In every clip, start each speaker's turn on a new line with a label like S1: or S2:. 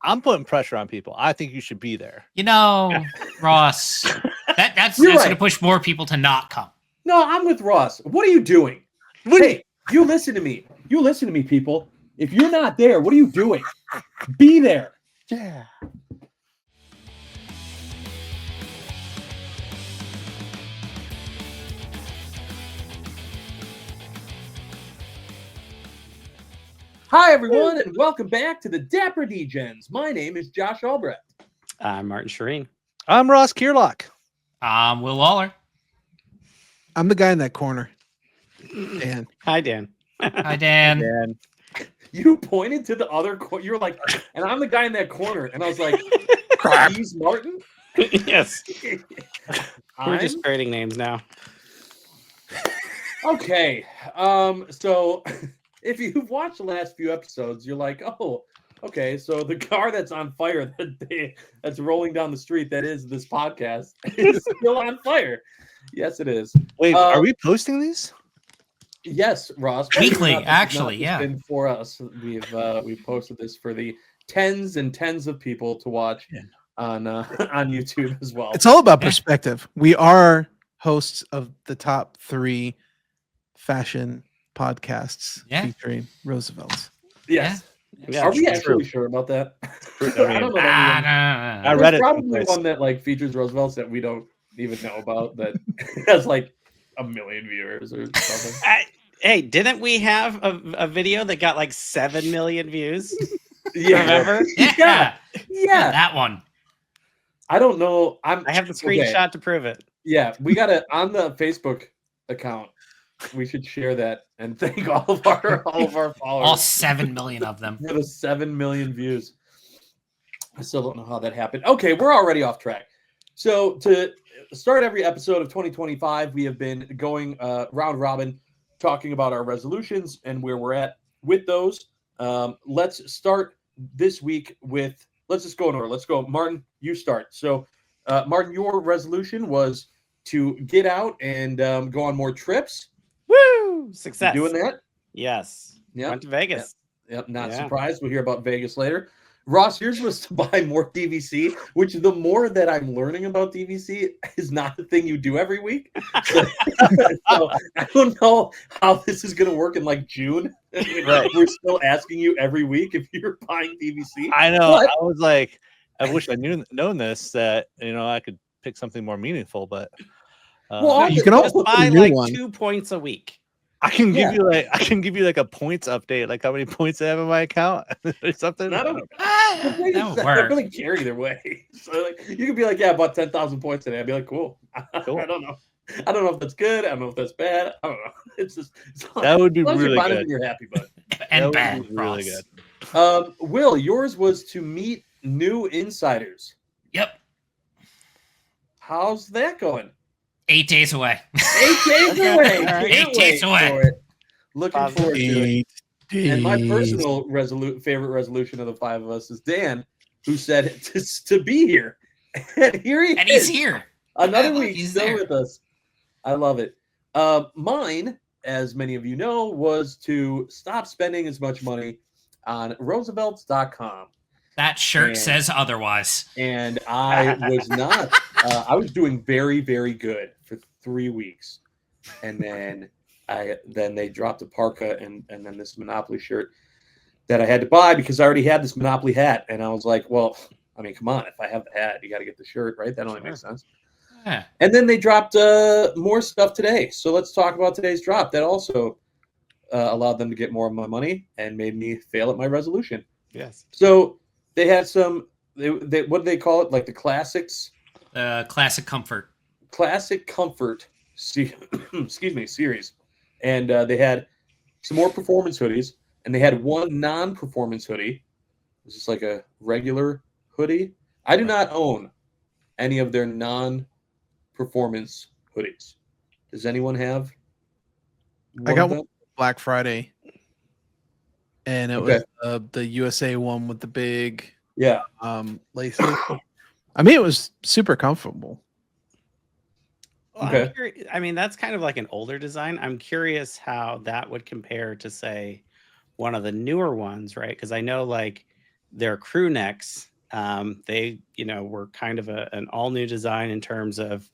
S1: I'm putting pressure on people. I think you should be there.
S2: You know, Ross, that's
S3: You're
S2: going
S3: right.
S2: to push more people to not come.
S3: No, I'm with Ross. What are you doing? Hey, you listen to me. You listen to me, people. If you're not there, what are you doing? Be there.
S1: Yeah.
S3: Hi, everyone, and welcome back to the Dapper Degens. My name is Josh Albrecht.
S4: I'm Martin Shireen.
S1: I'm Ross Kierlock.
S2: Will Waller.
S5: I'm the guy in that corner. Dan.
S4: Hi, Dan.
S2: Hi, Dan.
S1: And
S3: You pointed to the other corner. You were like, and I'm the guy in that corner. And I was like, he's Martin?
S4: Yes. We're
S3: I'm?
S4: just creating names now.
S3: Okay. So if you've watched the last few episodes, you're like, oh, okay. So the car that's on fire that's rolling down the street that is this podcast is still on fire. Yes, it is.
S1: wait, are we posting these?
S3: Yes, Ross.
S2: Weekly,
S3: This has
S2: actually,
S3: not just been for us. We've posted this for the tens and tens of people to watch on YouTube as well.
S5: It's all about perspective. We are hosts of the top 3 fashion podcasts featuring Roosevelt's.
S3: Yes.
S4: Yeah,
S3: Are we
S1: true.
S3: actually sure about that?
S1: I
S3: I don't know.
S1: I read
S3: There's
S1: it
S3: probably
S1: someplace.
S3: one that like features Roosevelt's that we don't even know about that has like 1 million viewers or something.
S4: Hey, didn't we have a video that got like 7 million views?
S3: Yeah.
S4: Remember?
S3: Yeah.
S2: That one.
S3: I don't know.
S4: I have the screenshot to prove it.
S3: Yeah, we got to on the Facebook account. We should share that and thank all of our followers.
S2: All 7 million of them.
S3: For the 7 million views. I still don't know how that happened. Okay, we're already off track. So to start every episode of 2025, we have been going round robin, talking about our resolutions and where we're at with those. Let's start this week with, let's just go in order. Let's go. Martin, you start. So Martin, your resolution was to get out and go on more trips.
S4: Woo! Success.
S3: You doing that?
S4: Yes.
S3: Yeah.
S4: Went to Vegas.
S3: Yep, not surprised. We'll hear about Vegas later. Ross, yours was to buy more DVC, which the more that I'm learning about DVC is not a thing you do every week. So I don't know how this is going to work in like June.
S1: Right.
S3: We're still asking you every week if you're buying DVC.
S1: I know.
S3: But-
S1: I was like, I wish I known this, that I could pick something more meaningful, but
S3: Well,
S5: You can
S4: Just
S5: also
S4: buy
S5: put a new
S4: like
S5: one.
S4: 2 points a week.
S1: I can give you like a points update, like how many points I have in my account or something.
S3: I don't know.
S2: That would
S3: I
S2: work.
S3: really care either way. So like, you could be like, yeah, I bought 10,000 points today. I'd be like, cool.
S1: Cool.
S3: I don't know. I don't know if that's good. I don't know if that's bad. I don't know. It's just
S1: That would be
S3: as long as you're
S1: really
S3: buying it
S1: good.
S3: and you're happy, bud.
S2: And
S1: That
S2: bad.
S1: would be really
S2: Ross.
S1: good.
S3: Will, yours was to meet new insiders.
S2: Yep.
S3: How's that going?
S2: 8 days away.
S3: 8 days away.
S4: All right.
S3: Can't
S2: 8 days
S3: wait
S2: away.
S3: for it. Looking forward to it.
S5: 8 days.
S3: And my personal favorite resolution of the 5 of us is Dan, who said to be here. And here he
S2: And
S3: is.
S2: he's here.
S3: Another
S2: Yeah, look,
S3: week
S2: he's
S3: still
S2: there.
S3: with us. I love it. Mine, as many of you know, was to stop spending as much money on RSVLTS.com.
S2: That shirt
S3: And-
S2: says otherwise.
S3: And I was not. I was doing very, very good for 3 weeks, and then they dropped a parka and then this Monopoly shirt that I had to buy because I already had this Monopoly hat, and I was like, well, I mean, come on, if I have the hat, you got to get the shirt, right? That only makes sense.
S2: Yeah.
S3: And then they dropped more stuff today, so let's talk about today's drop. That also allowed them to get more of my money and made me fail at my resolution.
S4: Yes.
S3: So they had some. They what do they call it? Like the classics.
S2: Classic comfort.
S3: Classic Comfort series, and they had some more performance hoodies, and they had one non-performance hoodie. This is like a regular hoodie. I do not own any of their non-performance hoodies. Does anyone have
S5: I got
S3: of them?
S5: Black Friday, and it was the USA one with the big
S3: Yeah.
S5: laces. I mean, it was super comfortable.
S4: Well,
S3: Okay.
S4: I mean, that's kind of like an older design. I'm curious how that would compare to, say, one of the newer ones, right? Because I know, like, their crew necks. They, were kind of an all new design in terms of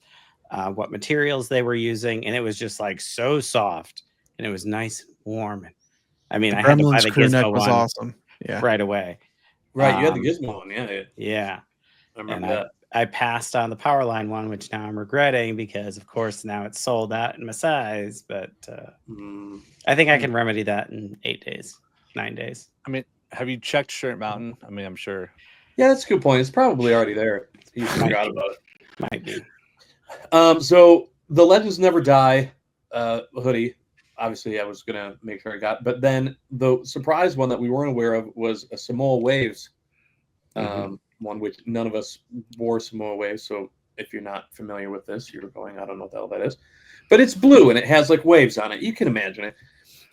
S4: what materials they were using, and it was just like so soft, and it was nice and warm. I mean,
S5: The
S4: I had to buy
S5: Gremlins
S4: the
S5: crew neck
S4: Gizmo
S5: was
S4: one
S5: awesome. Yeah.
S4: right away.
S3: Right, you had the
S4: Um,
S3: Gizmo one, yeah.
S4: Yeah,
S3: I remember
S4: and
S3: that.
S4: I passed on the Powerline one, which now I'm regretting because, of course, now it's sold out in my size. But I think I can remedy that in 8 days, 9 days.
S1: I mean, have you checked Shirt Mountain? I mean, I'm sure.
S3: Yeah, that's a good point. It's probably already there. You forgot about it.
S4: Might be.
S3: So the Legends Never Die hoodie. Obviously, I was gonna make sure I got, but then the surprise one that we weren't aware of was a Samoa Waves, one which none of us wore Samoa Waves. So if you're not familiar with this, you're going, I don't know what the hell that is, but it's blue and it has like waves on it. You can imagine it,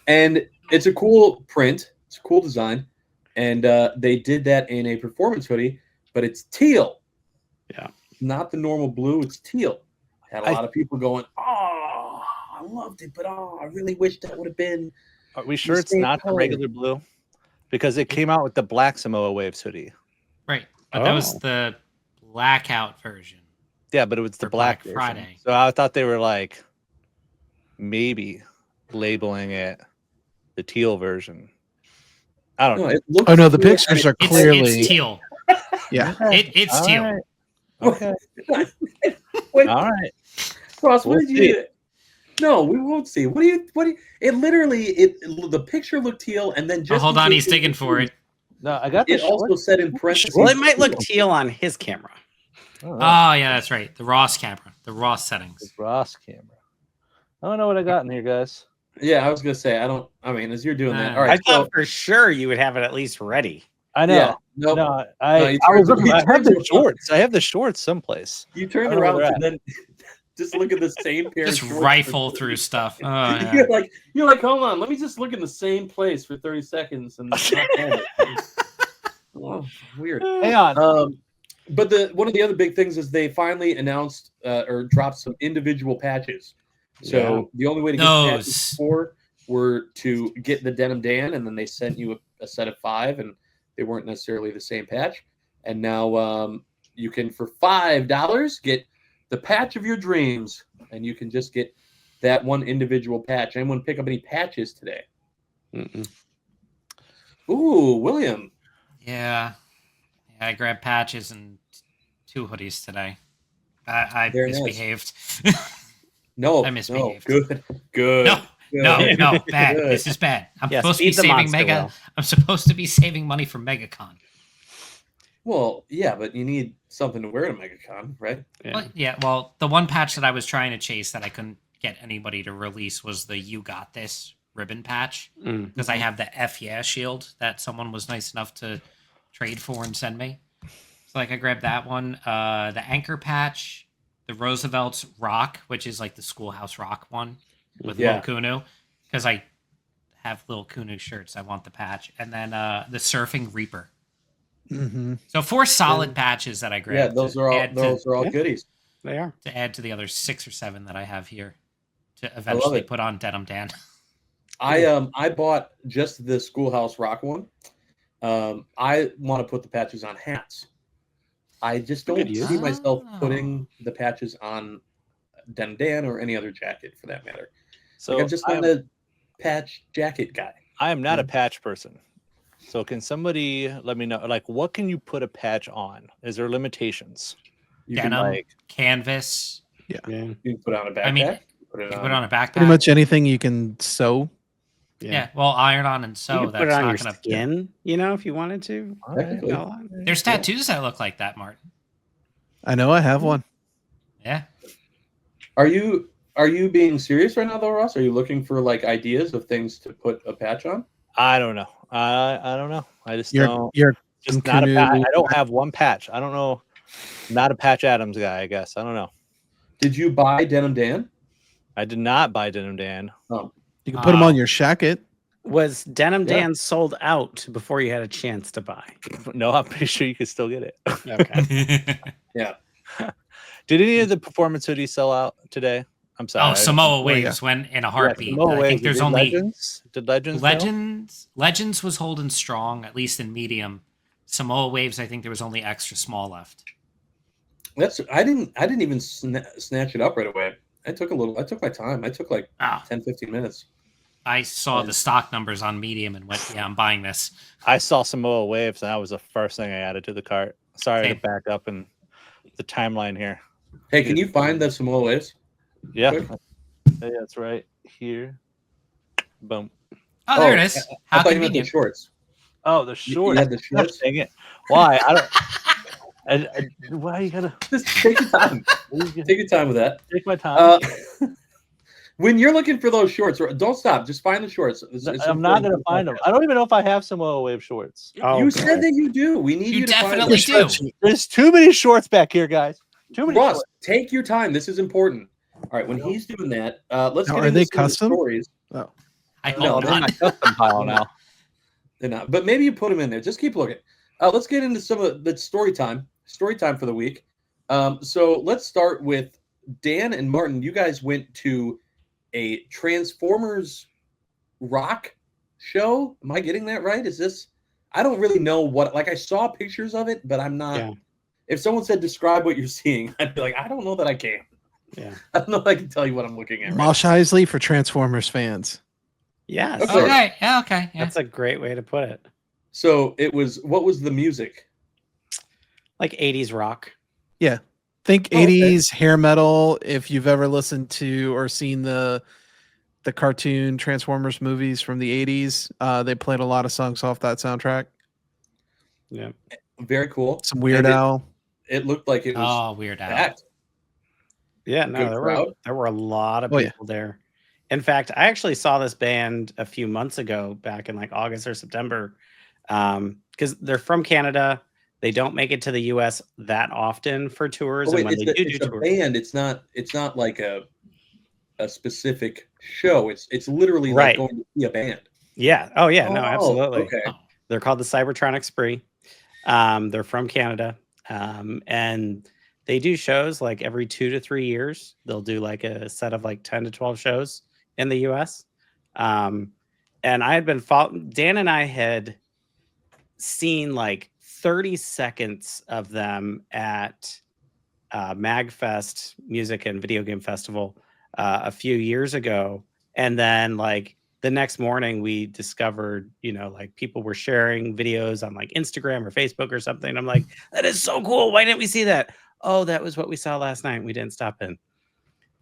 S3: and it's a cool print. It's a cool design, and they did that in a performance hoodie, but it's teal.
S4: Yeah,
S3: not the normal blue. It's teal. Had a lot of people going, "Oh, I loved it, but I really wish that would have been."
S1: Are we sure it's not the regular blue? Because it came out with the black Samoa Waves hoodie.
S2: Right. But that was the blackout version.
S1: Yeah, but it was the
S2: For
S1: Black
S2: Black
S1: version.
S2: Friday.
S1: So I thought they were like maybe labeling it the teal version. I don't know.
S3: It looks
S5: Oh no, the
S3: teal.
S5: pictures are
S2: It's
S5: clearly.
S2: teal.
S5: Yeah.
S2: It's
S1: All
S2: teal.
S1: right. Okay.
S3: Wait,
S1: All right.
S3: Ross, what
S1: We'll
S3: did you do? No, we won't see. What do you? It literally. The picture looked teal, and then
S2: Oh,
S3: just
S2: hold
S3: in
S2: on,
S3: case
S2: he's digging for it.
S1: No, I got the
S3: It also
S1: short.
S3: said in parentheses.
S4: Well, it might look teal on his camera.
S1: I don't know.
S2: Oh, yeah, that's right. The Ross camera. The Ross settings.
S1: It's Ross camera. I don't know what I got in here, guys.
S3: Yeah, I was gonna say. I mean, as you're doing that, all
S4: I
S3: right.
S4: thought for sure you would have it at least ready.
S1: I know.
S3: Yeah, nope.
S1: No,
S3: No, you
S1: I was
S3: turned-
S1: looking.
S3: you
S1: I have
S3: turned
S1: the
S3: around.
S1: shorts. I have the shorts someplace.
S3: You turned
S1: I don't know
S3: around
S1: where
S3: and then just look at the same pair.
S2: Just
S3: of shorts
S2: rifle
S3: for-
S2: through stuff. Oh, yeah.
S3: You're like, hold on, let me just look in the same place for 30 seconds and not find it. Oh, weird.
S1: Hang on.
S3: But one of the other big things is they finally announced or dropped some individual patches. So the only way to get the patches
S2: Those.
S3: before were to get the Denim Dan, and then they sent you a set of 5, and they weren't necessarily the same patch. And now you can, for $5, get the patch of your dreams, and you can just get that one individual patch. Anyone pick up any patches today? Ooh, William.
S2: Yeah. I grabbed patches and 2 hoodies today. I
S3: Very nice.
S2: misbehaved.
S3: No,
S2: I misbehaved.
S3: Good. Good.
S2: No, bad.
S3: Good.
S2: This is bad. I'm
S4: Yeah,
S2: supposed to be
S4: speed the
S2: saving
S4: monster, Will.
S2: I'm supposed to be saving money for Megacon.
S3: Well, yeah, but you need something to wear to Megacon, right?
S2: Well, the one patch that I was trying to chase that I couldn't get anybody to release was the You Got This ribbon patch. Because I have the F Yeah shield that someone was nice enough to trade for and send me. So I grabbed that one. The Anchor patch, the Roosevelt's Rock, which is like the Schoolhouse Rock one with Lil Kunu. Because I have Lil Kunu shirts. I want the patch. And then the Surfing Reaper. So 4 solid patches that I grabbed.
S3: Yeah, those are all goodies.
S4: They are.
S2: To add to the other 6 or 7 that I have here to eventually put on Denim Dan.
S3: I bought just the Schoolhouse Rock one. I want to put the patches on hats. I just don't see myself putting the patches on Denim Dan or any other jacket for that matter.
S1: So
S3: I'm just not a patch jacket guy.
S1: I am not a patch person. So can somebody let me know, like, what can you put a patch on? Is there limitations?
S3: You can,
S2: Denim, canvas.
S3: you can put on a backpack.
S2: I mean,
S3: put it
S2: you
S3: on.
S2: put it on a backpack.
S5: Pretty much anything you can sew.
S2: Yeah. Well, iron on and
S4: You
S2: sew.
S4: could
S2: That's
S4: put it on
S2: not
S4: your
S2: gonna.
S4: skin, if you wanted to.
S1: All right.
S3: Technically.
S2: There's tattoos that look like that, Martin.
S5: I know I have one.
S2: Yeah.
S3: Are you being serious right now, though, Ross? Are you looking for like ideas of things to put a patch on?
S1: I don't know. I don't know. I just
S5: You're
S1: don't.
S5: you're
S1: Just not a patch. I don't have one patch. I don't know. Not a Patch Adams guy, I guess. I don't know.
S3: Did you buy Denim Dan?
S1: I did not buy Denim Dan.
S5: you can put them on your shacket.
S4: Was Denim Dan sold out before you had a chance to buy?
S1: No, I'm pretty sure you could still get it.
S4: Okay.
S3: Yeah.
S1: Did any of the performance hoodies sell out today? I'm sorry.
S2: Oh, Samoa
S5: Well,
S2: Waves went in a heartbeat.
S1: Samoa
S2: I
S1: Waves.
S2: think there's
S1: Did
S2: only
S1: Legends. Did Legends? sell?
S2: Legends was holding strong, at least in medium. Samoa Waves, I think there was only extra small left.
S3: I didn't even snatch it up right away. I took my time. I took like 10, 15 minutes.
S2: I saw the stock numbers on Medium and went, yeah, I'm buying this.
S1: I saw Samoa Waves, and that was the first thing I added to the cart. Sorry to back up in the timeline here.
S3: Hey, can you find the Samoa Waves?
S1: Yeah. Yeah, that's right here. Boom.
S2: Oh, there it is.
S3: I
S2: How
S3: thought you meant the
S2: convenient.
S3: shorts.
S1: Oh, the shorts.
S3: You had the shorts?
S1: Dang it. Why? I don't. Why you gotta
S3: just take your time? Take your time with that.
S1: Take my time.
S3: When you're looking for those shorts, don't stop. Just find the shorts.
S1: I'm not gonna find them. I don't even know if I have Samoa Wave shorts.
S3: You said that you do. We need you to
S2: definitely
S3: find
S2: do.
S1: There's too many shorts back here, guys. Too many.
S3: Ross,
S1: shorts.
S3: take your time. This is important. All right, when he's doing that, let's
S5: Now,
S3: get
S5: are
S3: into
S5: they
S3: some
S5: custom?
S3: stories.
S5: Oh,
S2: I hope
S1: No, they're in my
S2: not.
S1: custom pile now.
S3: They're not, but maybe you put them in there. Just keep looking. Let's get into some of the story time for the week. So let's start with Dan and Martin. You guys went to a Transformers rock show. Am I getting that right? Is this? I don't really know what. Like I saw pictures of it, but I'm not.
S4: Yeah.
S3: If someone said describe what you're seeing, I'd be like, I don't know that I can.
S4: Yeah.
S3: I don't know if I can tell you what I'm looking at.
S5: Mosh Isley for Transformers fans.
S4: Yes.
S3: Okay.
S2: Yeah, okay. Yeah.
S4: That's a great way to put it.
S3: So it was. What was the music?
S4: Like 80s rock.
S5: Yeah. Think
S3: Oh, okay.
S5: 80s hair metal. If you've ever listened to or seen the cartoon Transformers movies from the 80s, they played a lot of songs off that soundtrack.
S4: Yeah.
S3: Very cool.
S5: Some Weird Al.
S3: It looked like it was
S2: Weird Al.
S3: packed.
S4: Yeah, no,
S3: Good crowd.
S4: there were a lot of
S5: Oh, yeah.
S4: people there. In fact, I actually saw this band a few months ago, back in like August or September, because they're from Canada. They don't make it to the U.S. that often for tours,
S3: Oh, wait,
S4: and when they do
S3: it's a
S4: tours,
S3: band. It's not like a specific show. It's literally like
S4: Right.
S3: going to see a band.
S4: yeah, oh yeah, no,
S3: Oh,
S4: absolutely.
S3: Okay.
S2: Oh.
S4: They're called the Cybertronic Spree. They're from Canada, and they do shows like every 2 to 3 years. They'll do like a set of like 10 to 12 shows in the U.S. And I had been Dan and I had seen like 30 seconds of them at MagFest Music and Video Game Festival a few years ago, and then like the next morning we discovered, like people were sharing videos on like Instagram or Facebook or something. I'm like, that is so cool. Why didn't we see that? Oh, that was what we saw last night. We didn't stop in.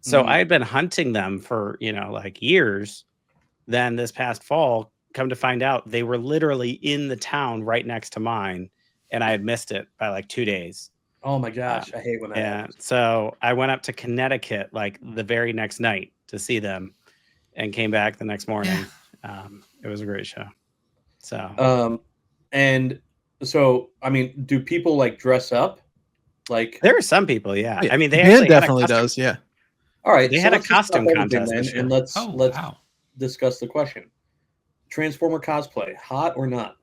S4: So I had been hunting them for, like years. Then this past fall, come to find out they were literally in the town right next to mine. And I had missed it by like 2 days.
S3: Oh my gosh, I hate when that happens.
S4: So I went up to Connecticut like the very next night to see them, and came back the next morning. It was a great show. So
S3: and so I mean, do people like dress up? Like
S4: there are some people, yeah.
S5: Yeah,
S4: I mean, they
S5: the band
S4: actually had a
S5: definitely
S4: costume-
S5: does. Yeah.
S3: all right,
S4: They had a
S3: let's just stop
S4: costume
S3: everything
S4: contest this year.
S3: and let's
S2: Wow.
S3: discuss the question. Transformer cosplay, hot or not?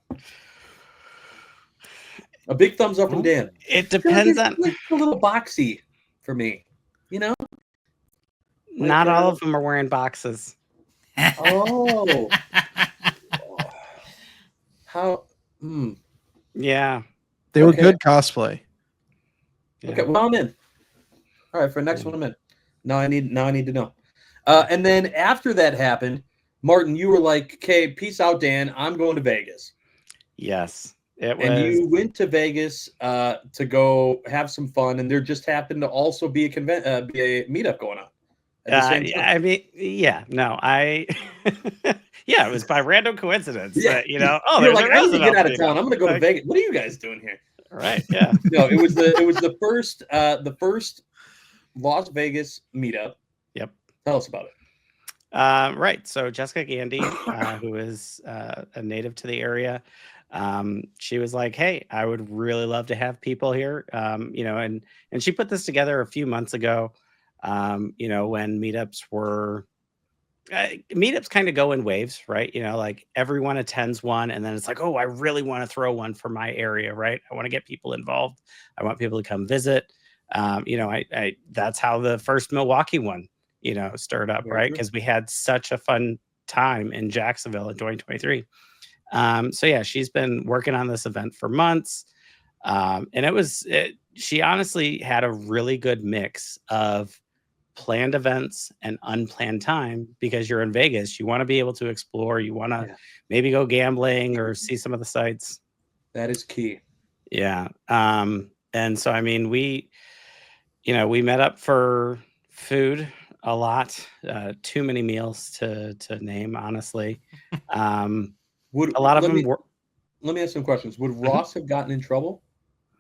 S3: A big thumbs up from Dan.
S4: It depends on.
S3: It's a little boxy for me,
S4: Not all of them are wearing boxes.
S3: Oh, how?
S4: Yeah.
S5: They were
S3: Okay.
S5: good cosplay.
S3: Okay, well I'm in. All right, for the next one I'm in. Now I need to know. And then after that happened, Martin, you were like, "Okay, peace out, Dan. I'm going to Vegas."
S4: Yes. It was.
S3: And you went to Vegas to go have some fun, and there just happened to also be a meetup going on at the same time.
S4: I mean, yeah, no, yeah, it was by random coincidence that,
S3: You're
S4: there's
S3: like,
S4: a
S3: I need to get
S4: Roosevelt
S3: out of
S4: meetup.
S3: town. I'm going to go to
S4: Like,
S3: Vegas. What are you guys doing here?
S4: Right, yeah.
S3: No, it was the first Las Vegas meetup.
S4: Yep.
S3: Tell us about it.
S4: Right. So Jessica Gandy, who is a native to the area, she was like, "Hey, I would really love to have people here." And she put this together a few months ago. When meetups were meetups kind of go in waves, right? Like everyone attends one, and then it's like, oh, I really want to throw one for my area, right? I want to get people involved. I want people to come visit. I that's how the first Milwaukee one, stirred up,
S3: Very
S4: right?
S3: true.
S4: Because we had such a fun time in Jacksonville in 2023. So yeah, she's been working on this event for months. And she honestly had a really good mix of planned events and unplanned time, because you're in Vegas. You want to be able to explore. You want to maybe go gambling or see some of the sites.
S3: That is key.
S4: Yeah. And so, I mean, we met up for food a lot, too many meals to name, honestly. A lot of them were.
S3: Let me ask some questions. Would Ross have gotten in trouble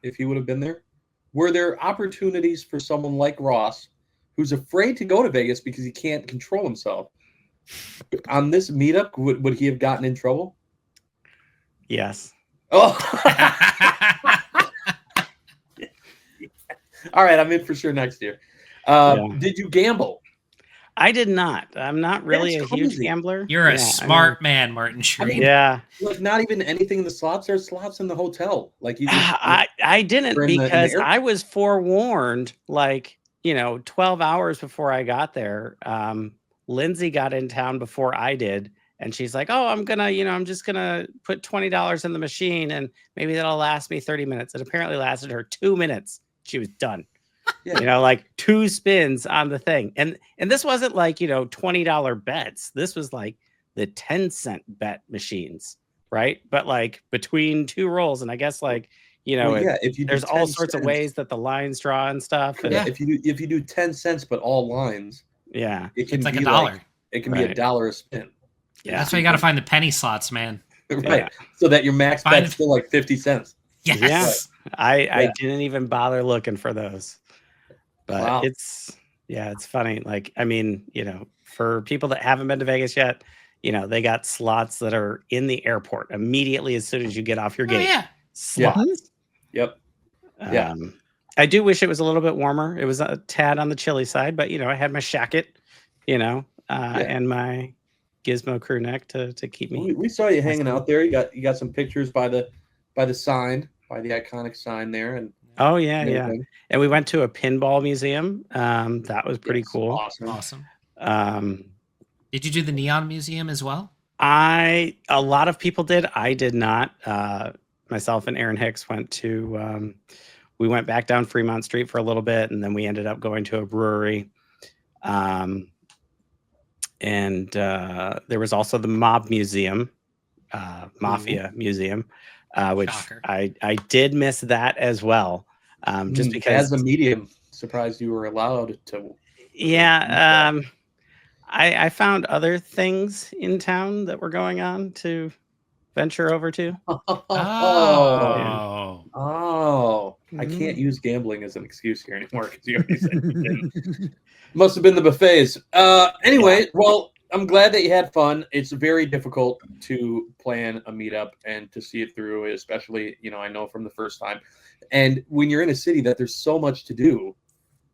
S3: if he would have been there? Were there opportunities for someone like Ross, who's afraid to go to Vegas because he can't control himself, on this meetup? Would he have gotten in trouble?
S4: Yes.
S3: Oh. All right, I'm in for sure next year. Did you gamble?
S4: I did not. I'm not really
S3: That's
S4: a huge
S3: crazy.
S4: gambler.
S2: You're a smart man, Martin Shreed.
S4: Yeah.
S3: Like, not even anything in the slots. There's slots in the hotel. Like, you just
S4: I didn't,
S3: in the
S4: because
S3: airport.
S4: I was forewarned, like, 12 hours before I got there. Lindsay got in town before I did, and she's like, "Oh, I'm just gonna put $20 in the machine, and maybe that'll last me 30 minutes." It apparently lasted her 2 minutes. She was done.
S3: Yeah.
S4: Like 2 spins on the thing. And this wasn't like, $20 bets. This was like the 10-cent bet machines, right? But like between 2 rolls, and I guess like,
S3: if you do
S4: there's all
S3: 10
S4: sorts of
S3: cents,
S4: ways that the lines draw and stuff. And
S3: if you do 10 cents but all lines,
S4: it
S2: It's like
S3: be
S2: $1.
S3: It can be $1 a spin.
S4: Yeah.
S2: That's why you got to find the penny slots, man.
S3: Right.
S4: Yeah.
S3: So that your max bet's still like 50 cents.
S2: Yes.
S4: I didn't even bother looking for those. But
S3: Wow.
S4: it's funny. Like, I mean, for people that haven't been to Vegas yet, they got slots that are in the airport immediately as soon as you get off your gate.
S2: Yeah.
S4: Slots.
S3: Yep. Yeah.
S4: I do wish it was a little bit warmer. It was a tad on the chilly side, but I had my shacket, and my Gizmo crew neck to keep me.
S3: We saw you hanging out there. You got some pictures by the sign, by the iconic sign there, and
S4: oh yeah. And we went to a pinball museum. That was pretty cool.
S2: Awesome.
S4: Um,
S2: Did you do the neon museum as well?
S4: A lot of people did. I did not. Myself and Aaron Hicks we went back down Fremont Street for a little bit, and then we ended up going to a brewery. And there was also the Mob Museum, Mafia Museum, which
S2: Shocker.
S4: I did miss that as well. Just because,
S3: as a medium, surprised you were allowed to.
S4: Yeah. I found other things in town that were going on to venture over to.
S3: I can't use gambling as an excuse here anymore, because you already said you didn't. Must have been the buffets. Anyway, well, I'm glad that you had fun. It's very difficult to plan a meetup and to see it through, especially, I know from the first time. And when you're in a city that there's so much to do,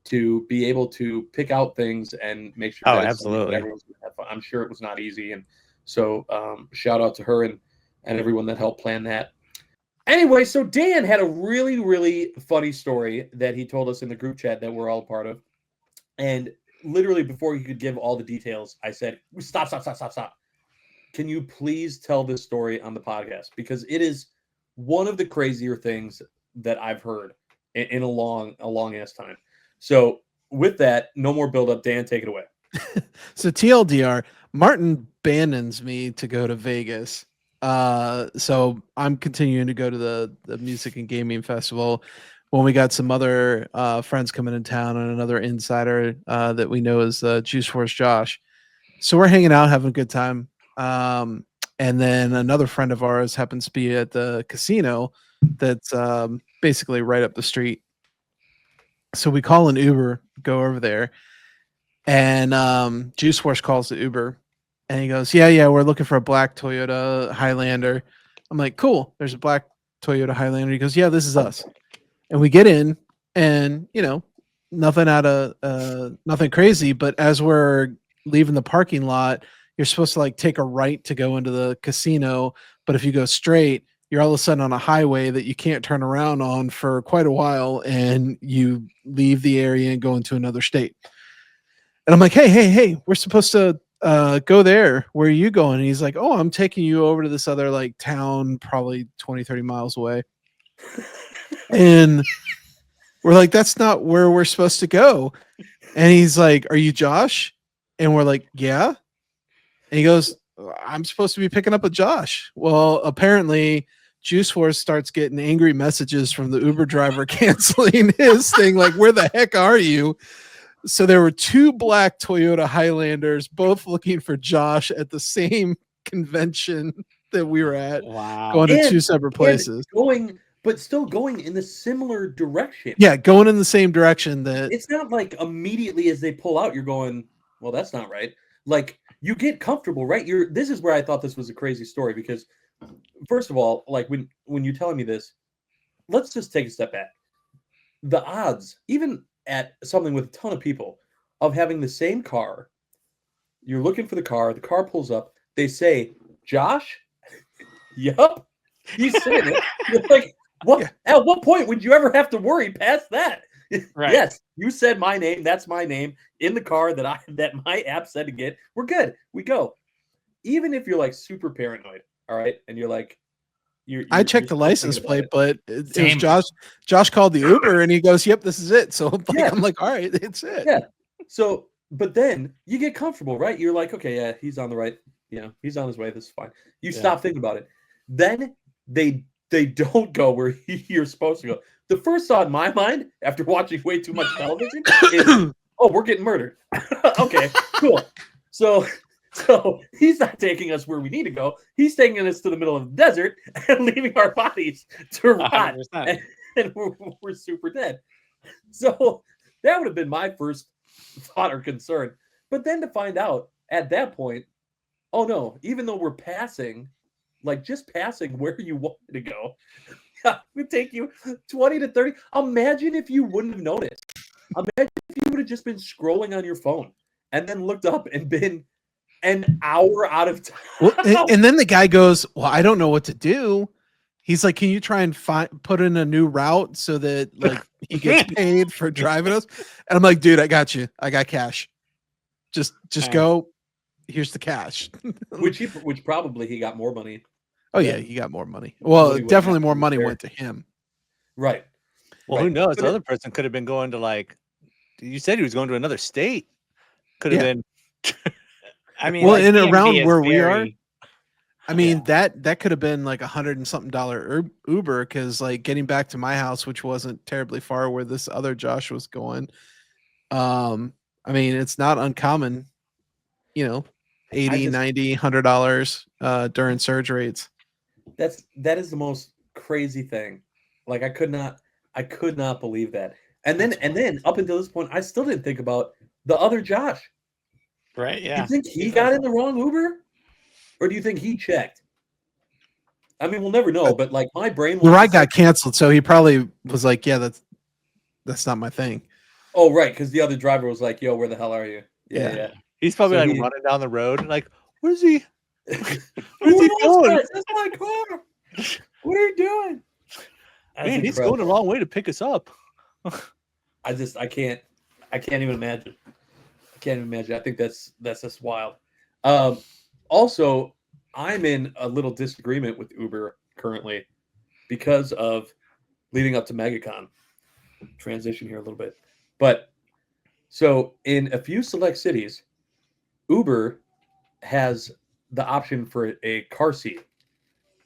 S3: to be able to pick out things and make sure that
S4: absolutely
S3: everyone's gonna have fun. I'm sure it was not easy. And so shout out to her and everyone that helped plan that. Anyway, so Dan had a really, really funny story that he told us in the group chat that we're all a part of. And literally before he could give all the details, I said, stop. Can you please tell this story on the podcast? Because it is one of the crazier things that I've heard in a long ass time. So with that, no more build up. Dan, take it away.
S5: So TLDR, Martin abandons me to go to Vegas. So I'm continuing to go to the music and gaming festival when we got some other friends coming in town and another insider that we know is Juice Force Josh. So we're hanging out, having a good time. And then another friend of ours happens to be at the casino that's basically right up the street. So we call an Uber, go over there, and Juice Force calls the Uber, and he goes, yeah, we're looking for a black Toyota Highlander. I'm like, cool, there's a black Toyota Highlander. He goes, yeah, this is us. And we get in, and nothing crazy, but as we're leaving the parking lot, you're supposed to like take a right to go into the casino, but if you go straight, you're all of a sudden on a highway that you can't turn around on for quite a while, and you leave the area and go into another state. And I'm like, hey, we're supposed to go there. Where are you going? And he's like, oh, I'm taking you over to this other like town, probably 20, 30 miles away. And we're like, that's not where we're supposed to go. And he's like, are you Josh? And we're like, yeah. And he goes, I'm supposed to be picking up a Josh. Well, apparently Juice Force starts getting angry messages from the Uber driver canceling his thing. Like, where the heck are you? So there were 2 black Toyota Highlanders, both looking for Josh at the same convention that we were at,
S4: Wow.
S5: going to
S3: And-
S5: 2 separate places.
S3: But still going in the similar direction.
S5: Yeah, going in the same direction. That
S3: It's not like immediately as they pull out, you're going, well, that's not right. Like you get comfortable, right? This is where I thought this was a crazy story because, first of all, like when you're telling me this, let's just take a step back. The odds, even at something with a ton of people, of having the same car, you're looking for the car pulls up, they say, Josh? Yup. He's saying it. You're like, what?
S5: Yeah.
S3: At what point would you ever have to worry past that?
S4: Right.
S3: Yes, you said my name. That's my name in the car that my app said to get. We're good. We go. Even if you're like super paranoid, all right, and you're like,
S5: I checked the
S3: still
S5: license
S3: thinking
S5: plate,
S3: about
S5: but it was
S2: Same.
S5: Josh. Josh called the Uber and he goes, "Yep, this is it." So like,
S3: Yeah.
S5: I'm like, "All right, it's it."
S3: Yeah. So, but then you get comfortable, right? You're like, okay, yeah, he's on the right. He's on his way. This is fine. You
S4: Yeah.
S3: stop thinking about it. Then they don't go where you're supposed to go. The first thought in my mind after watching way too much television is, oh, we're getting murdered. Okay, cool. So he's not taking us where we need to go. He's taking us to the middle of the desert and leaving our bodies to rot,
S4: 100%.
S3: and we're super dead. So that would have been my first thought or concern. But then to find out at that point, oh no, even though we're passing, like just passing where you wanted to go, it would take you 20 to 30. Imagine if you wouldn't have noticed. Imagine if you would have just been scrolling on your phone and then looked up and been an hour out of time.
S5: Well, and then the guy goes, "Well, I don't know what to do." He's like, "Can you try and put in a new route so that like he gets paid for driving us?" And I'm like, "Dude, I got you. I got cash. Just
S4: Nice.
S5: go. Here's the cash."
S3: which probably he got more money.
S5: Oh yeah, he got more money. Well,
S3: What he would
S5: definitely
S3: have
S5: more
S3: to
S5: money
S3: repair.
S5: went to him.
S3: Right.
S1: Well, who
S3: Right.
S1: knows?
S3: But
S1: The other person could have been going to like. You said he was going to another state. Could have
S5: Yeah.
S1: been.
S4: I mean,
S5: Well,
S4: like,
S5: and
S4: DMV
S5: around
S4: is
S5: where we are,
S4: very-
S5: I mean that could have been like $100 and something Uber, because like getting back to my house, which wasn't terribly far where this other Josh was going. I mean, it's not uncommon, you know, 80,
S3: just-
S5: 90, $100 during surge rates.
S3: that is the most crazy thing. Like I could not believe that. And then up until this point, I still didn't think about the other Josh.
S4: right?
S3: Do
S4: Yeah.
S3: you think he got in the wrong Uber? Or do you think he checked? I mean, we'll never know, but like my brain
S5: The
S3: was
S5: ride
S3: just
S5: got
S3: like,
S5: canceled, so he probably was like, "Yeah, that's not my thing."
S3: oh right, because the other driver was like, yo, where the hell are you?
S5: Yeah.
S3: Yeah.
S1: He's probably
S3: So
S1: like
S3: he-
S1: running down the road, like, "Where's he?
S3: Where's
S1: Where's he going?
S3: That's my car. What are you doing? That's
S1: Man, he's
S3: incredible.
S1: going a long way to pick us up."
S3: I can't even imagine. I can't even imagine. I think that's just wild. Also, I'm in a little disagreement with Uber currently because of leading up to Megacon. Transition here a little bit. But so in a few select cities, Uber has the option for a car seat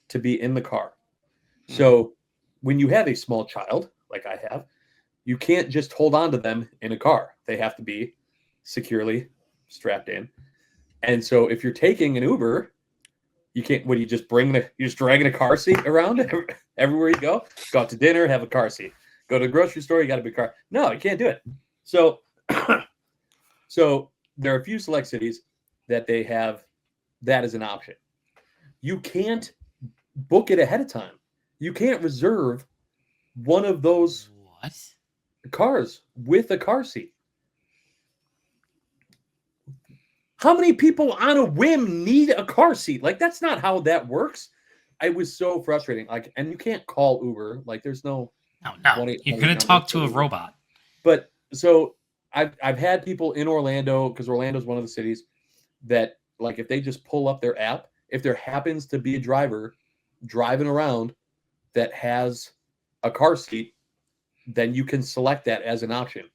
S3: to be in the car. So when you have a small child, like I have, you can't just hold on to them in a car. They have to be securely strapped in. And so if you're taking an Uber, you can't, what do you just you're just dragging a car seat around everywhere you go? Go out to dinner, have a car seat. Go to the grocery store, you got a big car. No, you can't do it. So, so there are a few select cities that they have that as an option. You can't book it ahead of time. You can't reserve one of those
S2: What?
S3: cars with a car seat. How many people on a whim need a car seat? Like that's not how that works. It was so frustrating. Like, and you can't call Uber. Like, there's no.
S2: No.
S3: 20
S2: You're gonna
S3: numbers
S2: talk to
S3: for
S2: a
S3: Uber.
S2: robot.
S3: But so I've had people in Orlando because Orlando's one of the cities that like if they just pull up their app, if there happens to be a driver driving around that has a car seat, then you can select that as an option.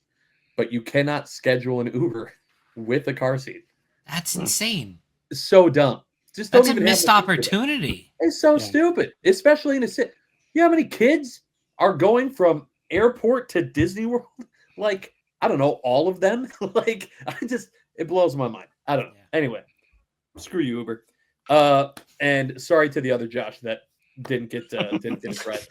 S3: But you cannot schedule an Uber with a car seat.
S2: That's insane.
S3: It's so dumb. Just
S2: That's
S3: don't
S2: a
S3: even
S2: missed
S3: have the feature.
S2: opportunity.
S3: It's so stupid, especially in a city. You know how many kids are going from airport to Disney World? Like, I don't know, all of them? Like, it blows my mind. I don't know.
S2: Yeah.
S3: Anyway, screw you, Uber. And sorry to the other Josh that didn't get it right.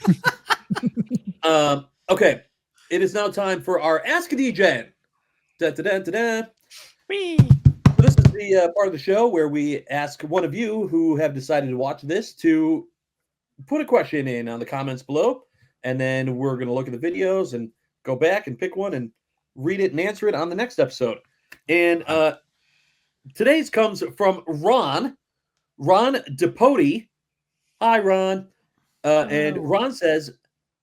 S3: Okay, it is now time for our Ask a Degen. Da, da, da, da, da. So this is the part of the show where we ask one of you who have decided to watch this to put a question in on the comments below, and then we're going to look at the videos and go back and pick one and read it and answer it on the next episode. And today's comes from Ron Depote. Hi, Ron. And Ron says,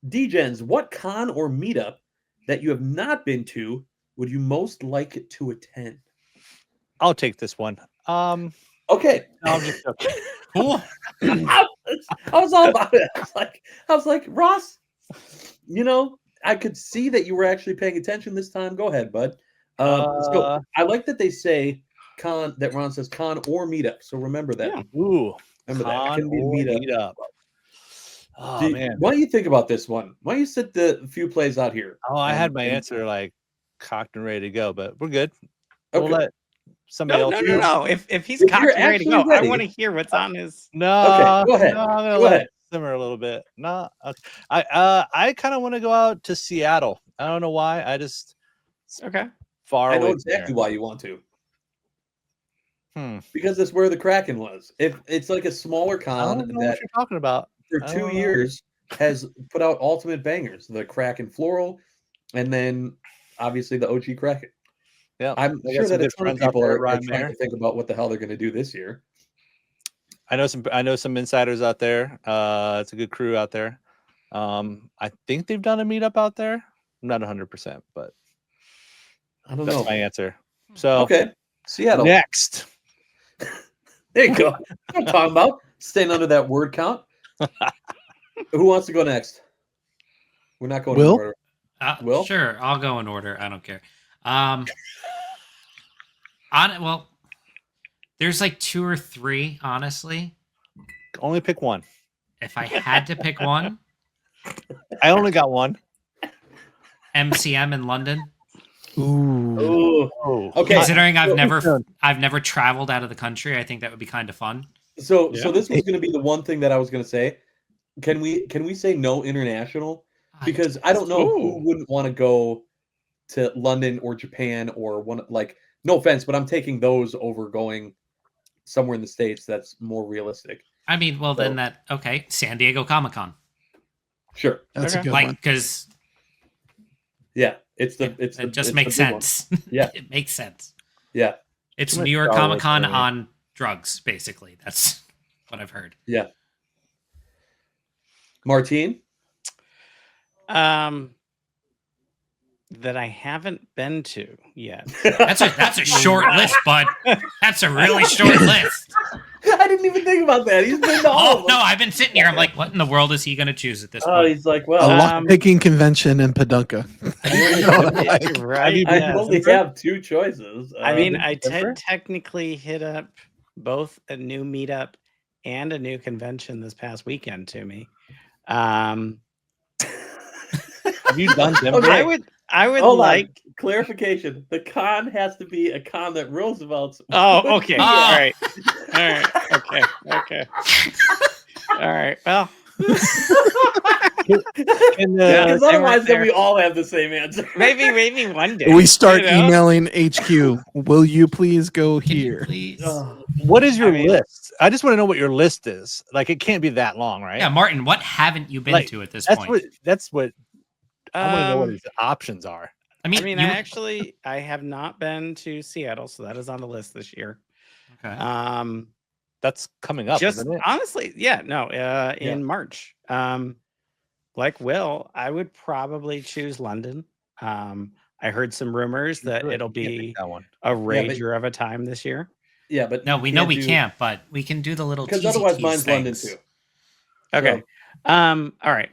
S3: Degens, what con or meetup that you have not been to would you most like to attend?
S1: I'll take this one.
S3: Okay.
S1: No, I'm just joking.
S2: Cool.
S3: I was all about it. I was like, Ross, I could see that you were actually paying attention this time. Go ahead, bud. So I like that they say con, that Ron says con or meetup. So remember that.
S4: Yeah.
S1: Ooh,
S3: Remember that.
S1: con
S3: Can be a
S1: or
S3: meetup.
S1: meetup. Oh, man.
S3: Why don't you think about this one? Why don't you sit the few plays out here?
S1: Oh, I had my answer like cocked and ready to go, but we're good. We'll let somebody else.
S4: No. If he's
S3: If
S4: cocked
S3: you're
S4: and ready to go,
S3: actually ready-
S4: I want to hear what's on his.
S1: No.
S3: Okay, go ahead.
S1: No, I'm gonna
S3: Go
S1: let
S3: ahead.
S1: it simmer a little bit. No, I kind of want to go out to Seattle. I don't know why. I just
S4: Okay.
S1: far
S3: I
S1: away.
S3: know
S1: from
S3: exactly
S1: there.
S3: why you want to.
S1: Hmm.
S3: Because it's where the Kraken was. If it's like a smaller
S1: I
S3: con
S1: don't know
S3: that
S1: what you're talking about.
S3: for
S1: I
S3: 2
S1: don't know.
S3: years has put out ultimate bangers, the Kraken Floral, and then obviously the OG Kraken.
S1: Yeah,
S3: I'm
S1: I got
S3: sure
S1: some
S3: that a
S1: good
S3: ton of
S1: friends out
S3: people
S1: there,
S3: are
S1: Ryan
S3: trying
S1: Mayer.
S3: to think about what the hell they're going to do this year.
S1: I know some insiders out there. It's a good crew out there. I think they've done a meetup out there. I'm not 100%, but
S3: I don't
S1: that's
S3: know.
S1: my answer. So
S3: Okay, Seattle.
S1: next,
S3: There you go. What I'm talking about. Staying under that word count. Who wants to go next? We're not going
S5: Will?
S3: in order. Will?
S2: Sure, I'll go in order. I don't care. Well, there's like 2 or 3, honestly.
S1: only pick one.
S2: If I had to pick one,
S1: I only got one.
S2: MCM in London.
S5: Ooh.
S3: Ooh.
S1: Oh,
S3: Okay.
S2: Considering I've
S3: So-
S2: never traveled out of the country, I think that would be kind of fun.
S3: So
S4: Yeah.
S3: this was going to be the one thing that I was going to say. Can we say no international? Because I don't know who wouldn't want to go to London or Japan or one, like, no offense, but I'm taking those over going somewhere in the States that's more realistic.
S2: I mean, well, then San Diego Comic-Con.
S3: Sure.
S5: That's a
S4: Okay.
S5: good
S2: Like,
S5: one.
S2: because
S3: Yeah. It
S2: it just
S3: it's
S2: makes
S3: the big one.
S2: sense.
S3: Yeah.
S2: It makes sense.
S3: Yeah.
S2: It's
S1: Too much
S2: New York
S1: Star Wars
S2: Comic-Con
S1: for me.
S2: on drugs, basically. That's what I've heard.
S3: Yeah. Martine?
S4: That I haven't been to yet.
S2: That's a short list, bud. That's a really short list.
S3: I didn't even think about that. He's been to all
S2: Oh
S3: of
S2: no,
S3: them.
S2: I've been sitting here. I'm like, what in the world is he going to choose at this
S3: Oh,
S2: point?
S3: he's like,
S5: A
S3: well,
S5: lock-picking convention in Padunka.
S4: Right?
S1: you
S3: I
S1: been
S3: only
S1: Denver?
S3: have 2 choices.
S4: I mean, I
S1: Denver?
S4: technically hit up both a new meetup and a new convention this past weekend to me.
S1: Have you done Denver?
S3: Okay.
S4: I would
S3: hold
S4: like.
S3: on. Clarification. The con has to be a con that Roosevelt's.
S4: Oh, okay.
S2: Oh.
S4: All right. Okay. All right. Well,
S3: Because otherwise, then we all have the same answer.
S4: maybe one day
S5: We start
S4: you know?
S5: emailing HQ. Will you please go here?
S2: Please.
S1: What is your
S4: I mean-
S1: list? I just want to know what your list is. Like, it can't be that long, right?
S2: Yeah, Martin, what haven't you been
S1: Like,
S2: to at this
S1: That's
S2: point?
S1: what I want to know what
S4: Um,
S1: his options are.
S2: I mean,
S4: I have not been to Seattle, so that is on the list this year.
S2: Okay.
S1: That's coming up,
S4: Just
S1: isn't it?
S4: honestly, in March. Like Will, I would probably choose London. I heard some rumors that
S1: Good.
S4: it'll
S1: You can't pick
S4: be
S1: that one.
S4: a
S3: but-
S4: rager of a time this year.
S3: Yeah, but
S2: No,
S3: you
S2: we know we
S3: do-
S2: can't, but we can do the little
S3: because
S2: teasy
S3: otherwise
S2: tease
S3: mine's London
S2: things.
S3: too.
S4: Okay.
S3: So,
S4: All right.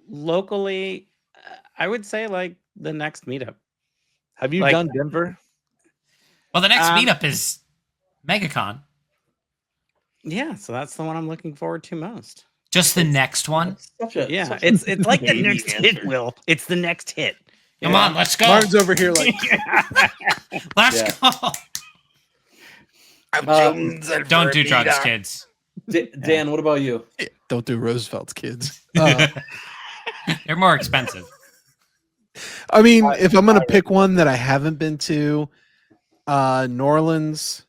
S4: Locally, I would say like the next meetup.
S1: Have you
S4: Like-
S1: done Denver?
S2: Well, the next
S4: Um,
S2: meetup is Megacon.
S4: Yeah, so that's the one I'm looking forward to most.
S2: Just the next one.
S3: that's such a
S4: Yeah,
S3: such a
S4: it's like the
S3: baby
S4: next hit,
S3: answer.
S4: Will. It's the next hit. you
S2: Come
S4: know?
S2: on, let's go.
S5: Martin's over here like
S2: Let's
S3: Yeah.
S2: go. Don't do drugs, kids.
S3: Dan, what about you?
S5: don't do Roosevelt's kids.
S2: They're more expensive.
S5: I mean, if I'm gonna pick one that I haven't been to, New Orleans.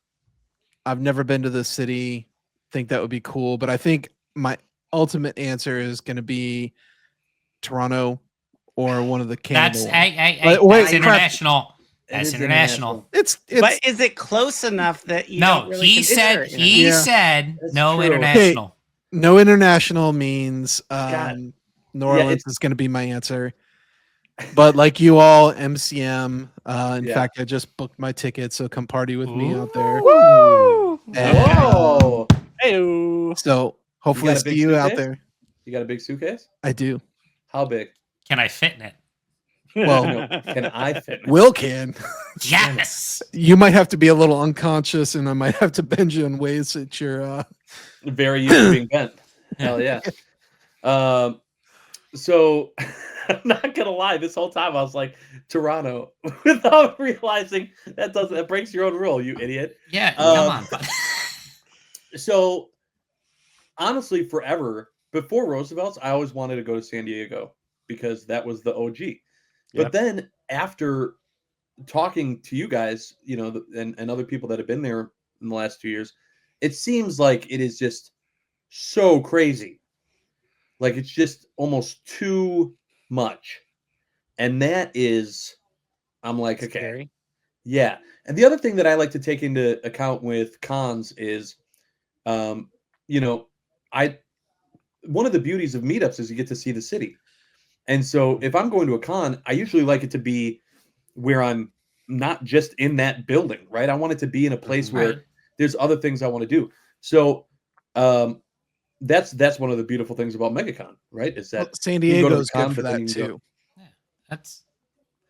S5: I've never been to the city. Think that would be cool, but I think my ultimate answer is going to be Toronto or one of the Canada.
S2: That's
S5: Wait, wait,
S2: that's
S5: crap.
S2: international.
S3: It
S2: That's
S3: is
S2: international.
S5: It's
S4: But is it close enough that you
S2: No,
S4: don't really
S2: he
S4: consider
S2: said
S4: it, you know?
S2: he
S5: Yeah.
S2: said
S3: That's
S2: no
S3: true.
S2: international.
S5: no international means
S3: God.
S5: New
S3: Yeah,
S5: Orleans
S3: it's-
S5: is going to be my answer. But like you all, MCM. In
S3: Yeah.
S5: fact, I just booked my ticket, so come party with me out there.
S2: Ooh.
S5: And,
S3: Whoa!
S1: Hey,
S5: So hopefully
S3: got a
S5: see
S3: big
S5: you out
S3: suitcase?
S5: there.
S3: You got a big suitcase?
S5: I do.
S3: How big?
S2: Can I fit in it?
S5: Well,
S3: No, can I fit? in it?
S5: Will can.
S2: Yes.
S5: You might have to be a little unconscious, and I might have to bend you in ways that you're.
S3: Very used to being bent. Hell yeah. So I'm not gonna lie. This whole time I was like Toronto, without realizing that breaks your own rule, you idiot.
S2: Yeah. Come on.
S3: So honestly, forever before Roosevelt's, I always wanted to go to San Diego because that was the OG. But
S4: Yep.
S3: then after talking to you guys, you know, and other people that have been there in the last 2 years, it seems like it is just so crazy. Like it's just almost too much. And that is, I'm like, okay,
S4: Scary.
S3: yeah. And the other thing that I like to take into account with cons is, you know, one of the beauties of meetups is you get to see the city. And so if I'm going to a con, I usually like it to be where I'm not just in that building, right? I want it to be in a place where
S2: Right.
S3: there's other things I want to do. So that's one of the beautiful things about Megacon, right? Is that
S5: San
S3: you can go to the
S5: Diego's
S3: con,
S5: good for
S3: but then
S5: that
S3: you can
S5: too.
S2: That's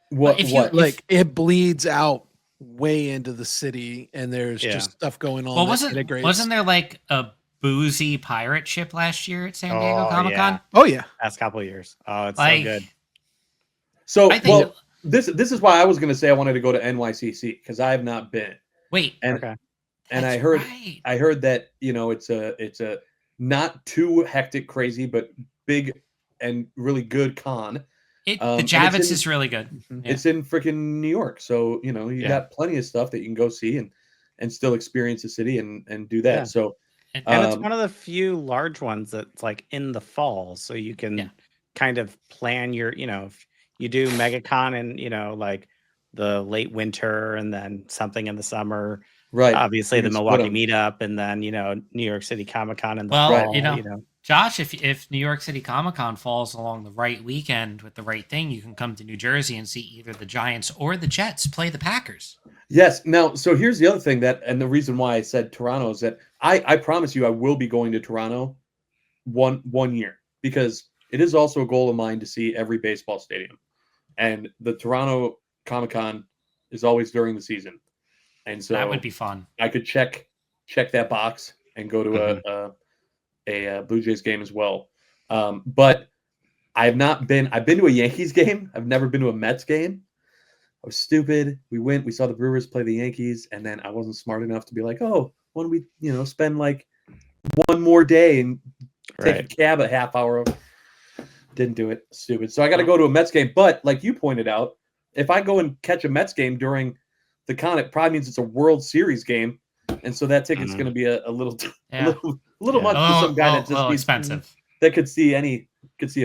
S3: what
S2: if you-
S3: what?
S5: Like it bleeds out way into the city, and there's
S4: Yeah.
S5: just stuff going on.
S2: well,
S5: that integrates.
S2: wasn't there like a boozy pirate ship last year at San Diego
S4: Oh,
S2: Comic Con?
S4: yeah.
S5: Oh yeah,
S4: Past couple of years. Oh, it's
S2: Like,
S4: so good.
S3: So
S2: I think.
S3: well, this is why I was going to say I wanted to go to NYCC because I have not been,
S2: Wait.
S3: and
S4: Okay.
S3: and I
S2: that's
S3: heard
S2: right.
S3: I heard that it's a not too hectic, crazy, but big and really good con.
S2: The
S3: and it's
S2: Javits
S3: in-
S2: is really good.
S5: Mhm.
S2: Yeah.
S3: It's in freaking New York, so you
S4: Yeah.
S3: got plenty of stuff that you can go see and still experience the city and do that.
S4: Yeah.
S3: So
S2: And-
S4: And it's
S3: Um,
S4: one of the few large ones that's like in the fall, so you can
S2: Yeah.
S4: kind of plan your, if you do MegaCon in, like the late winter and then something in the summer.
S3: right,
S4: Obviously,
S3: you
S4: the
S3: can split
S4: Milwaukee
S3: 'em.
S4: meetup, and then New York City Comic Con in the
S2: Well,
S4: fall.
S3: Right.
S2: Josh, if New York City Comic Con falls along the right weekend with the right thing, you can come to New Jersey and see either the Giants or the Jets play the Packers.
S3: Yes. Now, so here's the other thing and the reason why I said Toronto is that I promise you I will be going to Toronto one year because it is also a goal of mine to see every baseball stadium, and the Toronto Comic Con is always during the season, and so
S2: That would be fun.
S3: I could check that box and go to a Blue Jays game as well. But I've been to a Yankees game. I've never been to a Mets game. I was stupid. We saw the Brewers play the Yankees, and then I wasn't smart enough to be like, oh, why don't we, spend like one more day and take
S4: Right.
S3: a cab a half hour? Didn't do it. Stupid. So I got to go to a Mets game. But like you pointed out, if I go and catch a Mets game during the con, it probably means it's a World Series game, and so that ticket's
S4: Mhm.
S3: going to be a little
S2: Yeah.
S3: little
S4: Yeah.
S3: much for some guy that just
S2: little
S3: needs-
S2: expensive.
S3: that could see a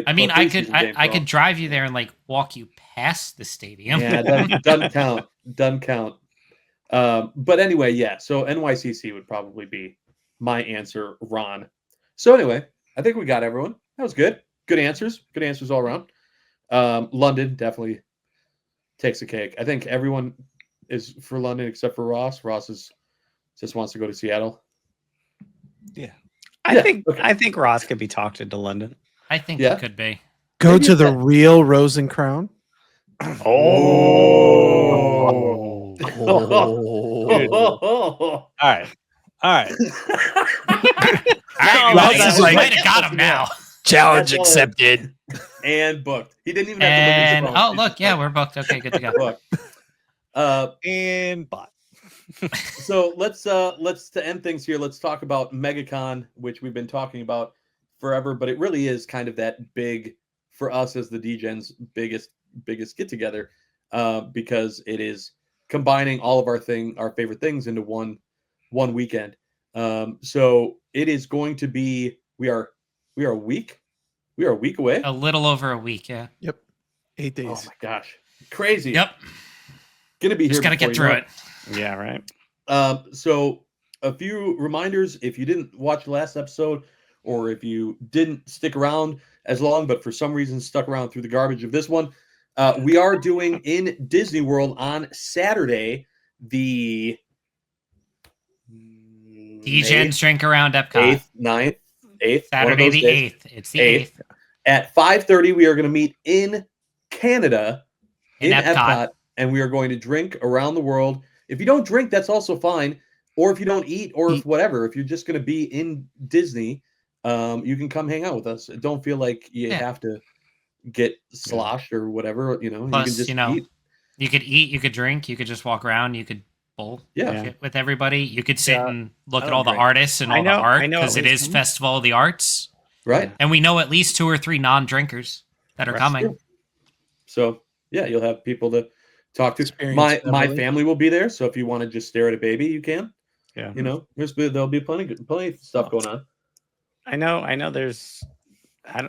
S2: I mean, I could
S3: preseason game
S2: I
S3: for
S2: could
S3: all.
S2: drive you there and like walk you past the stadium.
S3: Yeah, doesn't count. Doesn't count. But anyway, yeah. So NYCC would probably be my answer, Ron. So anyway, I think we got everyone. That was good. Good answers. Good answers all around. London definitely takes the cake. I think everyone is for London except for Ross. Ross is just wants to go to Seattle.
S4: I
S3: Yeah,
S4: think
S3: okay.
S4: I think Ross could be talked into London.
S2: I think
S3: Yeah.
S2: it could be.
S5: Go
S3: Maybe
S5: to
S3: it's
S5: the
S3: that-
S5: real Rose and Crown.
S3: Oh.
S1: Dude. All right.
S2: All right,
S5: Ross
S2: everybody,
S5: is
S2: we
S5: like-
S2: might have got him now.
S5: Challenge
S3: That's all.
S5: accepted.
S3: And booked. He didn't even have to look at
S2: And
S3: his phone.
S2: oh
S3: He
S2: look,
S3: just
S2: yeah,
S3: like,
S2: we're booked. Okay, good to go.
S3: booked.
S1: And bot.
S3: So let's to end things here. Let's talk about Megacon, which we've been talking about forever, but it really is kind of that big for us as the Degens biggest get together, because it is combining all of our favorite things into one weekend. So it is going to be we are a week away.
S2: A little over a week, yeah.
S5: 8 days.
S3: Oh my gosh, crazy!
S2: Yep.
S3: Gonna be here.
S2: Just gotta
S3: before
S2: get
S3: you know
S2: through it.
S4: Yeah, right.
S3: So a few reminders: if you didn't watch the last episode, or if you didn't stick around as long, but for some reason stuck around through the garbage of this one, we are doing in Disney World on Saturday, the
S2: Degens drink around Epcot.
S3: 8th, 9th, 8th,
S2: Saturday the 8th. It's the 8th.
S3: At 5:30, we are going to meet in Canada,
S2: In
S3: in
S2: Epcot.
S3: Epcot, and we are going to drink around the world. If you don't drink, that's also fine. Or if you don't eat, or if whatever, if you're just going to be in Disney, you can come hang out with us. Don't feel like you have to get sloshed or whatever. You know,
S2: Plus,
S3: you can just
S2: you know,
S3: eat.
S2: You could eat, you could drink, you could just walk around, you could bowl
S3: Yeah.
S2: with everybody. You could sit and look
S1: I
S2: at
S1: don't
S2: all the
S1: drink.
S2: artists and all the art,
S4: I know
S2: because
S4: at
S2: it
S4: least
S2: is
S4: one.
S2: Festival of the Arts.
S3: Right.
S2: And we know at least 2 or 3 non-drinkers that are
S3: That's
S2: coming.
S3: true. So yeah, you'll have people to talk to.
S5: Experience
S3: My
S5: Beverly.
S3: family will be there, so if you want to just stare at a baby, you can.
S4: Yeah.
S3: You know, there'll be plenty of stuff going on.
S4: I know there's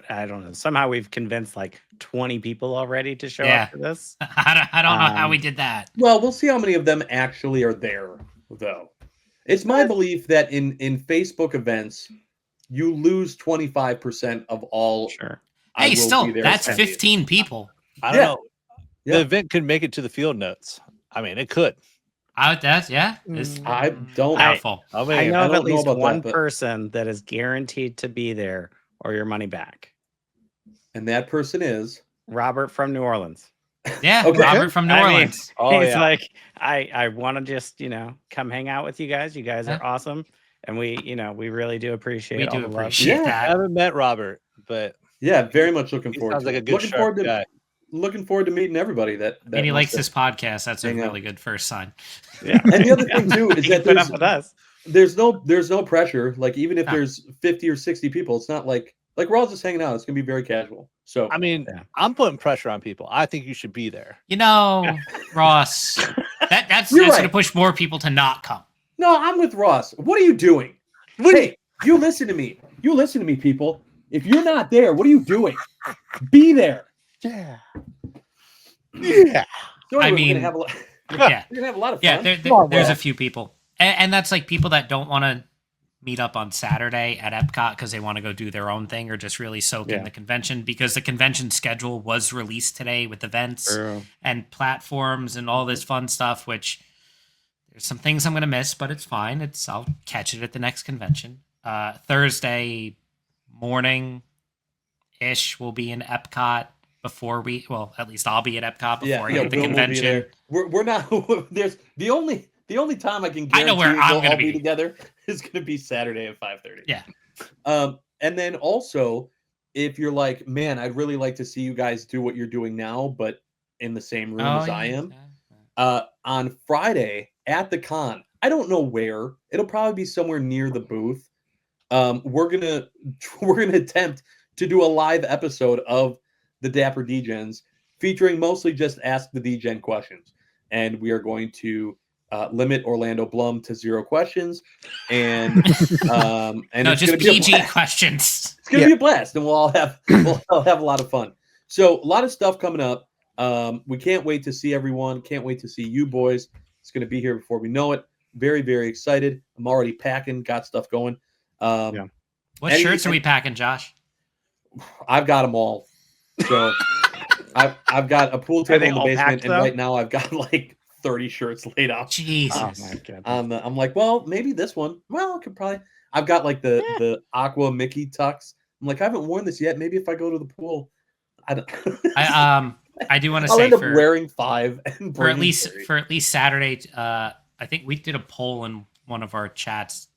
S4: I don't know. Somehow we've convinced like 20 people already to show
S2: Yeah.
S4: up for this.
S2: I don't know how we did that.
S3: Well, we'll see how many of them actually are there, though. It's my belief that in Facebook events, you lose 25% of all.
S4: Sure.
S3: I
S2: Hey,
S3: will
S2: still,
S3: be there
S2: that's
S3: attendees.
S2: 15 people.
S1: I don't
S3: Yeah.
S1: know.
S3: Yeah.
S1: The event could make it to the field notes. I mean, it could.
S2: That's it's
S3: I don't-
S2: doubtful.
S1: I
S4: I
S1: mean,
S4: know of
S3: don't
S4: at
S3: know
S4: least
S3: about that,
S4: one
S3: but-
S4: person that is guaranteed to be there or your money back.
S3: And that person is.
S4: Robert from New Orleans.
S2: Yeah,
S3: Okay.
S2: Robert from New
S4: I mean,
S2: Orleans.
S1: Oh,
S4: He's
S1: yeah.
S4: like, I want to just, come hang out with you guys. You guys
S2: Yeah.
S4: are awesome. And we really do appreciate
S2: We
S4: all
S2: do
S4: the love.
S2: appreciate
S3: Yeah.
S1: I
S2: that.
S1: haven't met Robert, but
S3: Yeah, very much looking
S1: he
S3: forward
S1: sounds
S3: to
S1: like a
S3: it.
S1: good
S3: Looking
S1: sharp
S3: forward to
S1: guy.
S3: looking forward to meeting everybody that
S2: And he
S3: wants
S2: likes
S3: to
S2: this podcast. That's a
S3: hang out.
S2: really good first sign.
S4: Yeah.
S3: And the other thing too is
S4: You
S3: that
S4: can put up with us.
S3: there's no pressure. Like even if
S2: No.
S3: there's 50 or 60 people, it's not like we're all just hanging out. It's gonna be very casual. So
S1: I mean,
S4: Yeah.
S1: I'm putting pressure on people. I think you should be there.
S2: You know, Ross, that's
S3: You're
S2: going
S3: right.
S2: to push more people to not come.
S3: no, I'm with Ross. What are you doing? Hey, you listen to me. You listen to me, people. If you're not there, what are you doing? Be there.
S1: Yeah.
S5: Yeah.
S3: So anyway,
S2: I
S3: we're
S2: mean,
S3: gonna have a lot.
S2: Yeah,
S3: We're gonna have a lot of fun.
S2: yeah.
S5: on,
S2: There's
S5: bro.
S2: a few people, and that's like people that don't want to meet up on Saturday at Epcot because they want to go do their own thing or just really soak in
S4: Yeah.
S2: the convention, because the convention schedule was released today with events and platforms and all this fun stuff, which there's some things I'm going to miss, but it's fine. I'll catch it at the next convention. Thursday morning ish we'll be in Epcot before at least I'll be at Epcot before I hit the
S3: Will will be
S2: convention.
S3: there. We're not. There's the only time I can
S2: I
S3: guarantee
S2: know where I'm
S3: we'll
S2: gonna
S3: all be
S2: be.
S3: together is going to be Saturday at 5:30.
S2: Yeah.
S3: And then also, if you're like, man, I'd really like to see you guys do what you're doing now, but in the same room as I am. On Friday at the con, I don't know where. It'll probably be somewhere near the booth. We're gonna attempt to do a live episode of the Dapper Degens, featuring mostly just Ask the Degen questions, and we are going to limit Orlando Blum to 0 questions, and
S2: No,
S3: it's
S2: just
S3: gonna be a
S2: PG
S3: blast.
S2: questions.
S3: It's gonna be a blast, and we'll all have a lot of fun. So a lot of stuff coming up. We can't wait to see everyone. Can't wait to see you boys. It's gonna be here before we know it. Very, very excited. I'm already packing. Got stuff going.
S4: Yeah.
S2: What shirts are we packing, Josh?
S3: I've got them all. So I've got a pool table
S4: they
S3: in the
S4: all
S3: basement,
S4: packed,
S3: and
S4: though?
S3: right now I've got like 30 shirts laid out.
S2: Jesus.
S4: Oh my god.
S3: I'm like, well, maybe this one. Well, I could probably. I've got like the Aqua Mickey tux. I'm like, I haven't worn this yet. Maybe if I go to the pool, I don't.
S2: I do want to
S3: I'll
S2: say
S3: end up
S2: for
S3: wearing 5 and
S2: for at
S3: bringing
S2: least
S3: 30.
S2: Saturday. I think we did a poll in one of our chats.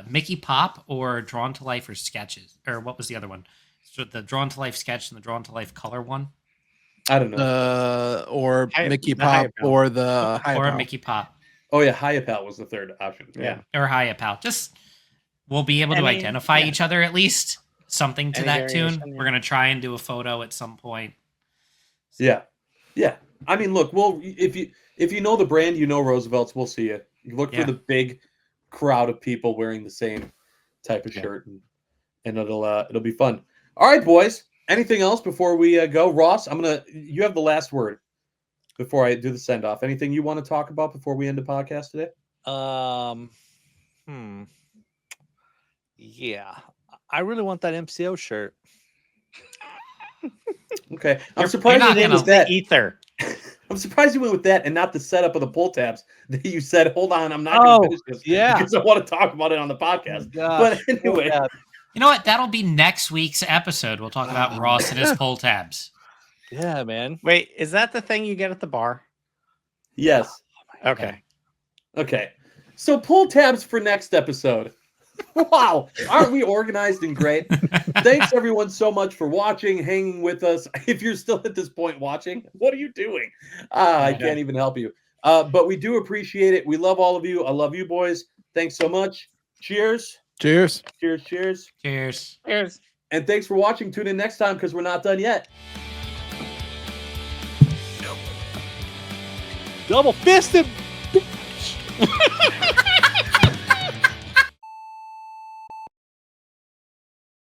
S2: Mickey Pop or Drawn to Life or sketches, or what was the other one? So the Drawn to Life sketch and the Drawn to Life color one,
S3: I don't know.
S5: Or Mickey
S4: the
S5: Pop
S4: Hyapal.
S5: or the
S2: or
S5: Hyapal.
S2: Mickey Pop
S3: Oh yeah, Hyapal was the third option.
S4: Yeah.
S2: or Hyapal. Just we'll be able to
S4: Any-
S2: identify
S4: yeah.
S2: each other at least. Something to
S4: Any
S2: that tune.
S4: variation, yeah.
S2: We're gonna try and do a photo at some point.
S3: Yeah. I mean, look, well, if you know the brand, you know Roosevelt's. We'll see you. You look
S2: Yeah.
S3: for the big crowd of people wearing the same type of shirt, and it'll be fun. All right, boys. Anything else before we go? Ross, you have the last word before I do the send off. Anything you want to talk about before we end the podcast today?
S1: Yeah, I really want that MCO shirt.
S3: Okay, I'm
S2: You're
S3: surprised
S2: not
S3: you went
S2: gonna-
S3: with that.
S4: Ether.
S3: I'm surprised you went with that and not the setup of the pull tabs that you said. Hold on, I'm not going to finish this.
S1: yeah.
S3: because I want to talk about it on the podcast.
S1: Gosh,
S3: But anyway,
S1: yeah.
S2: You know what? That'll be next week's episode. We'll talk about Ross and his pull tabs.
S1: Yeah, man.
S4: Wait, is that the thing you get at the bar?
S3: yes.
S4: Okay.
S3: Okay. So pull tabs for next episode. Wow. Aren't we organized and great? Thanks everyone so much for watching, hanging with us. If you're still at this point watching, what are you doing? I can't even help you. But we do appreciate it. We love all of you. I love you boys. Thanks so much. Cheers.
S5: Cheers.
S3: Cheers. Cheers.
S2: Cheers.
S4: Cheers.
S3: And thanks for watching. Tune in next time because we're not done yet.
S1: Double fisted.